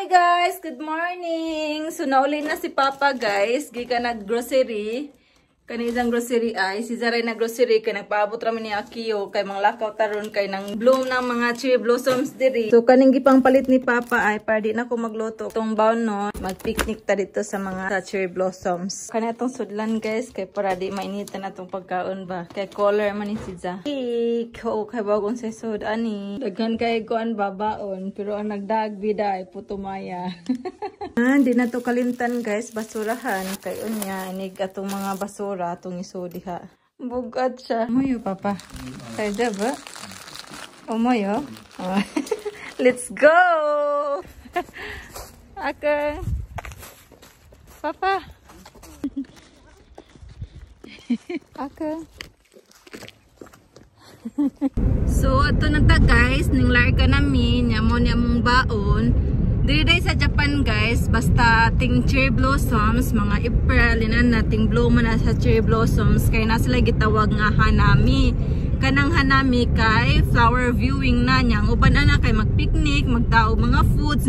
Hi guys, good morning. So nauli na si Papa guys, gika nag-grocery. Kanizang grocery ay si Zaray na grocery kay nagpaabot ra man ni Akiyo kay manglakaw taron kay nang bloom ng mga cherry blossoms diri. So kaning gipang palit ni Papa ay para di na ko magluto tong baon no. Mag-picnic ta dito sa mga cherry blossoms. Kana tong sudlan guys kay para di mainitan natong pagkaon ba. Kay color man ni si Za. Ko kay bagong sesod ani. Daghan kay kuan babaon pero ang nagdag bida ay putumaya. Di na to kalimtan guys, basurahan kay unya inig atong mga basura atong isudi ha. Bugat siya. Moyo Papa. Kaya ba? Moyo. Let's go. Okay. Papa. Okay. So ato na ta guys, ning larga namin, nyamo niya mong baon. Diri sa Japan guys, basta ting cherry blossoms, mga April, inan nating bloom na sa cherry blossoms, kaya na sila gitawag nga hanami. Kanang hanami kay flower viewing na niya. Uban na kay magpicnic, magdaog mga foods,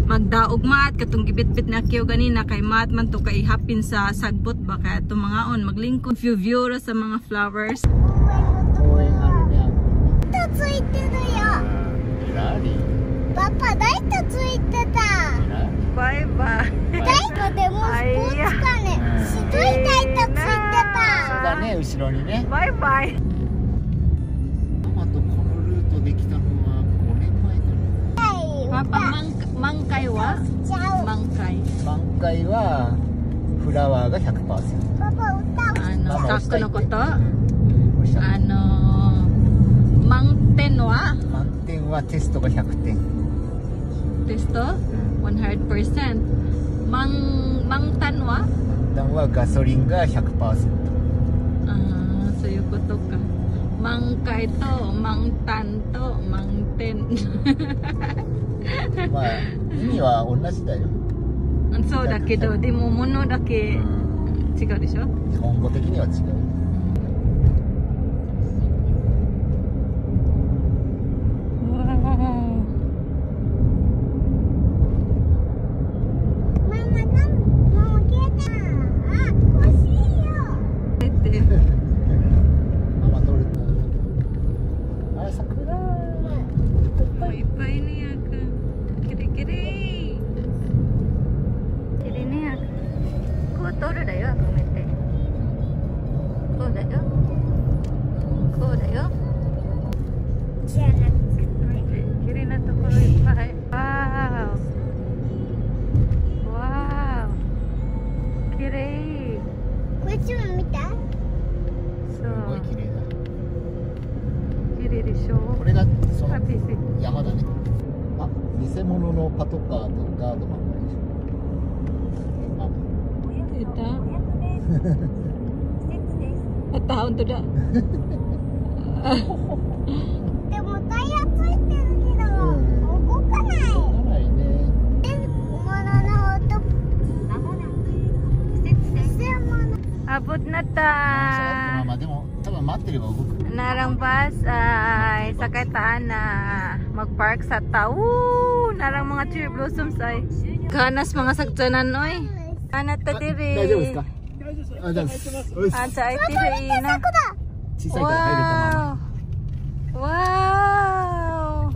magdaog mat, katong gibit-bit na kiyo ganina kay mat man to kay hapin sa sagbot ba kaya to mga on maglingkod view sa mga flowers. Papa, ライトついてた。バイバイ。ライトでもスポーツカーね。白いライトついてた。そうだね、後ろにね。バイバイ。ママとこのルートできたのは5年前かな。パパ、満開は？満開。満開はフラワーが 100%。パパ歌う。スタックのこと？満点は？満点はテストが100点。テスト 100%。満タンは？満タンはガソリンが 100%。そういうことか。満開と満タンと満点。まあ意味は同じだよ。そうだけど、でも物だけ違うでしょ？日本語的には違う。これがその山だね。あ、偽物のパトカーとガードマンがいる。あ、tahun tuh dah. でもタイヤついてるけど動かない。動かないね。Abot na ta. Mama, でも多分待ってれば動く。Narang bus ay sakay taan na mag-park sa tao. Narang mga cherry blossoms ay kanas mga sagtanan oy. Ana ta diri. 大丈夫ですか？あ、じゃあ。Ansa ay diri na. 小さいから入れたまま。Wow.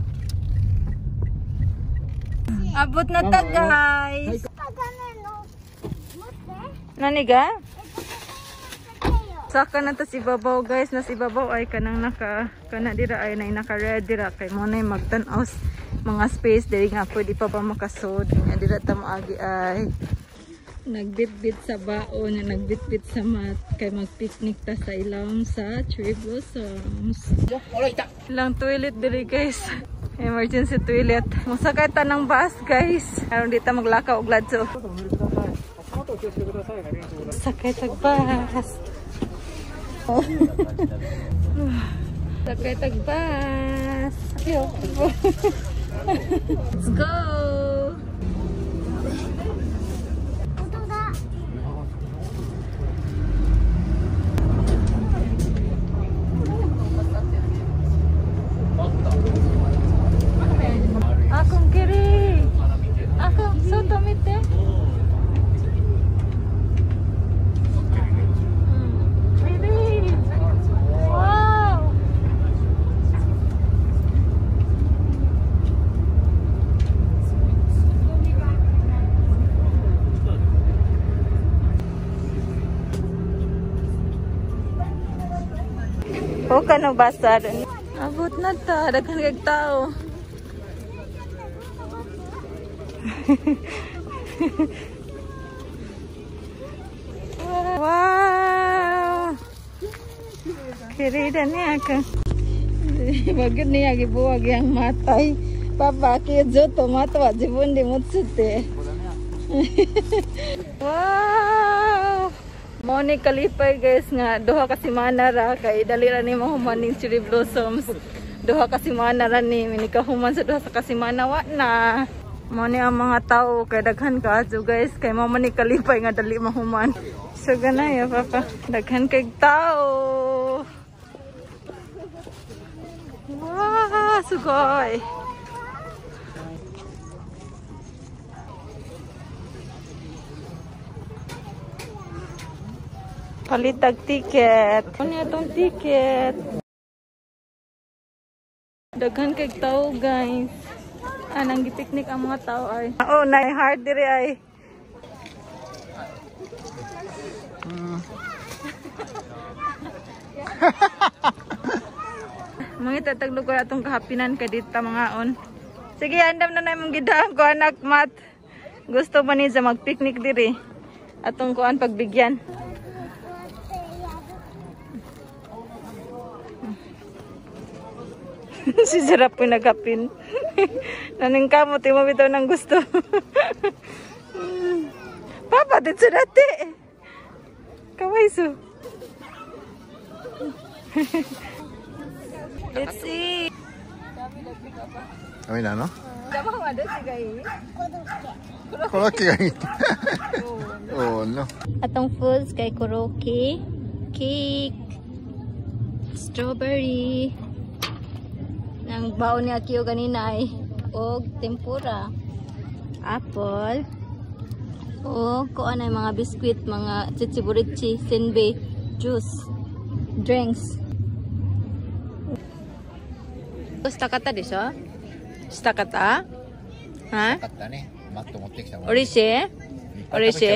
Abot na ta guys. Nani ga? Saka na to si Babaw guys, na si Babaw ay kanang kana dira ay naka-ready dira kay mo nay magtan-aw mga space diri nga pwede pa ba makasod nga dira ta moagi ay nagbitbit sa baon, nagbitbit sa mat kay magpicnic ta sa ilawom sa cherry blossoms. Ilang toilet diri guys. Emergency toilet. Musakay ta ng bus guys. Aron di ta maglakaw og ladso. Sakay tag bus. Sakay tag bus. Let's go. Akong kiri. Ako. Huwag ka na basa rin. Abot na ta. Daghan kag tao. Wow! Kirida niya ka. Bagod niya gibuwag yang matay. Papa, kiyo tomato at jibun di mutsute. Wow! Mo ni kalipay guys nga duha ka semana ra kay dali ra ni mahuman ning cherry blossoms. Duha ka semana ra ni minikahuman sa duha sa kasemana wa na. Mo ni ang mga tao kay daghan ka so guys kay mo man ni kalipay nga dali mahuman. So ganay papa, daghan kay tao. Wow, sugoi. Palitag ticket. Ano itong ticket? Daghan kay tao guys. Anang gipiknik ang mga tao ay. Oh, nay hard diri ay. Mga tataglo ko atong kahapinan kay dito mga on. Sige, andam na namang gidaan ko anak mat. Gusto ba niya mag-picnic diri? Atong kuan pagbigyan. Si Sarap po nagkapin. Naning kamot, mo bitaw ng gusto. Papa, dito dati. Kawaiso. Let's see. Kami na, no? Dapat mo ada si Gai. Koroke ga ito. Oh, no. Atong foods kay koroke, cake, strawberry. Nang baon ni Akio ganina ay og tempura, apple, o kuan ay mga biskwit, mga chichiburichi, senbei, juice, drinks. Gusto kata desu? Gusto kata? Ha? Kata ne. Matto motte kita. Orishi? Orishi?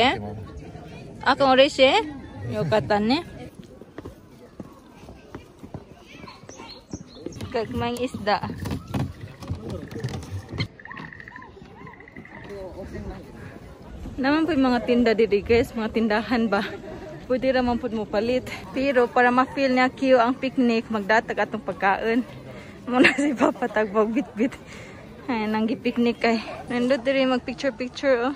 Akong orishi? Yokata ne. Kagmang isda. Naman po yung mga tinda dito guys, mga tindahan ba? Pwede naman po mo palit. Pero para ma-feel niya cute ang picnic, magdatag atong pagkain. Muna si Papa tagbog bit-bit. Ay, nanggi picnic kay. Nandun diri mag picture-picture oh.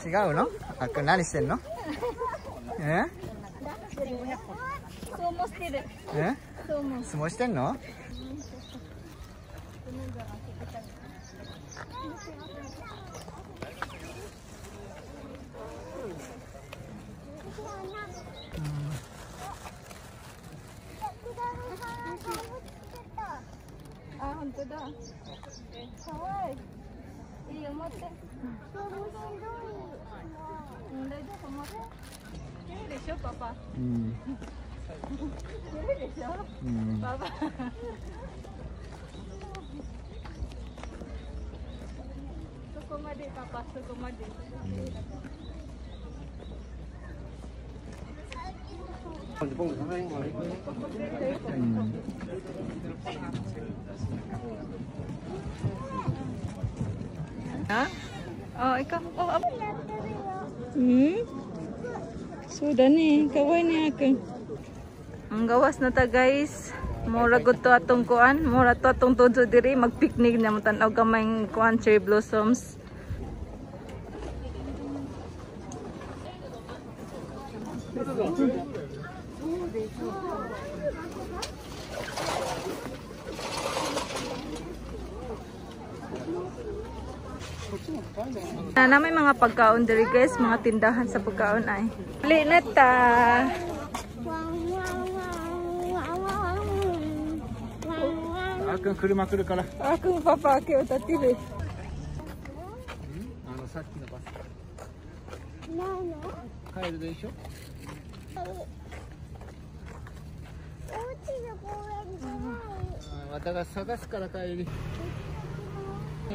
違うの? あ、これ何してんの? え? 相撲してる。え? 相撲。相撲してんの? Ah, 本当だ。かわいい。いいよ、持って。大丈夫、持って。いいでしょ、パパ。うん。いいでしょ、うん。パパ。そこまで、パパ、そこまで。Ha? Oh, ikaw. Oh, apa? Sudah nih, kawan ni aku. Ang gawas na ta guys. Mura gud to atong kuan, mura to atong tudso diri mag-picnic na tan-aw gamay kuan cherry blossoms. Na may mga pagkaon diri guys, mga tindahan sa pagkaon ay. Dali na ta. Akun 車来るから。 Akong papakyo tatili. さっきのバス。何の帰るでしょ。お家の公園じゃない。私が探すから帰り。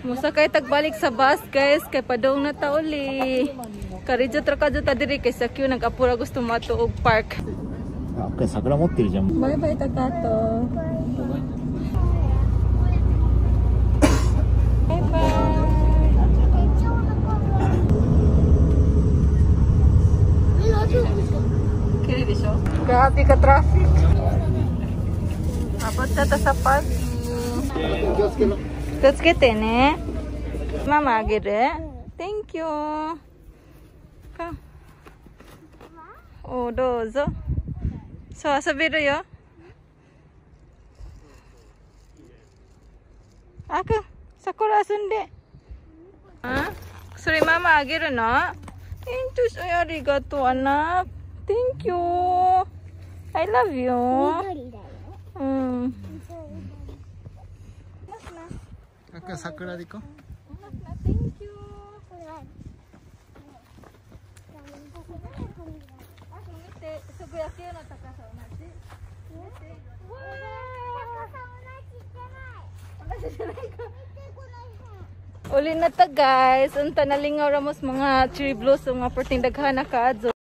Musakay tagbalik sa bus guys, kay padong na ta uli. Karidyo trakadyo ta diri kay sa queue nag-apura gusto matuog park. あ、これ桜持ってるじゃん。 Bye bye Takato. Bye bye. Kiri desho? Grabe ka traffic. Abot na ta sa parking. 気をつけろ。 Tutsukete ne. Mama ageru. Thank you. Ka. Oh, douzo. So, asoberu yo. Aku, sakura asunde. Ha? Sore mama ageru no? Entus, arigato anak. Thank you. I love you. 緑だよ。 あ、桜で行こう。 Thank you. Uli na ta guys. Unta nalingaw ramos mga cherry blossom nga perting daghan na kaadso.